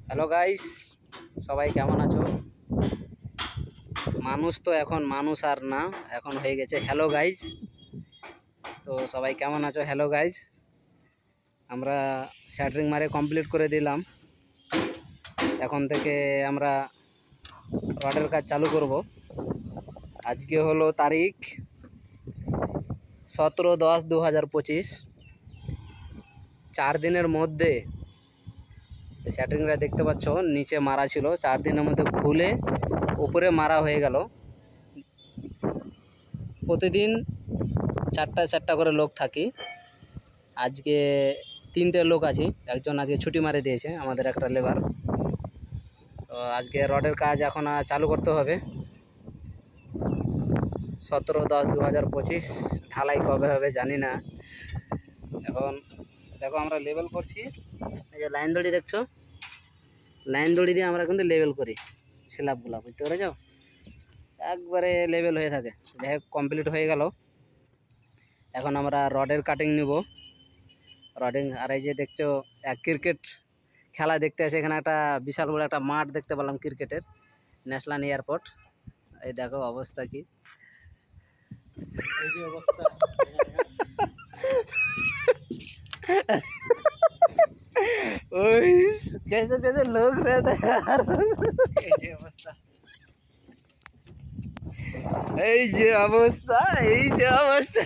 Hello guys, সবাই কেমন আছো? মানুষ তো এখন মানুষ আর না, এখন হয়ে গেছে হ্যালো গাইস। তো সবাই কেমন আছো? হ্যালো গাইস, আমরা শ্যাটারিং মারে কমপ্লিট করে দিলাম। এখন থেকে আমরা রডের কাজ চালু করব। আজকে হলো তারিখ 17/10/2025। 4 দিনের মধ্যে শ্যাটারিংটা দেখতে পাচ্ছ নিচে মারা ছিল, 4 দিনের মধ্যে খুলে উপরে মারা হয়ে গেল। প্রতিদিন 4টা করে লোক থাকি। আজকে 3টে লোক আছি, একজন আজকে ছুটি মারে দিয়েছে আমাদের একটা লেবার। তো আজকে রডের কাজ এখন চালু করতে হবে। 17/10/2025। ঢালাই কবে হবে জানি না। এখন দেখো আমরা লেবেল করছি। এই যে লাইন দড়ি দেখছো, লাইন দড়ি দিয়ে আমরা কিন্তু লেবেল করি স্ল্যাবগুলো, বুঝতে পেরেছো? একবারে লেবেল হয়ে থাকে। যাই হোক, কমপ্লিট হয়ে গেল। এখন আমরা রডের কাটিং নিব। রডিং আর এই যে দেখছো ক্রিকেট খেলা দেখতে আছে, এখানে একটা বিশাল বড় একটা মাঠ দেখতে পেলাম ক্রিকেটের, ন্যাশনাল এয়ারপোর্ট। এই দেখো অবস্থা কি, এই যে অবস্থা। ওই कैसे कैसे लोग रहते हैं यार। এই যে অবস্থা, এই যে অবস্থা।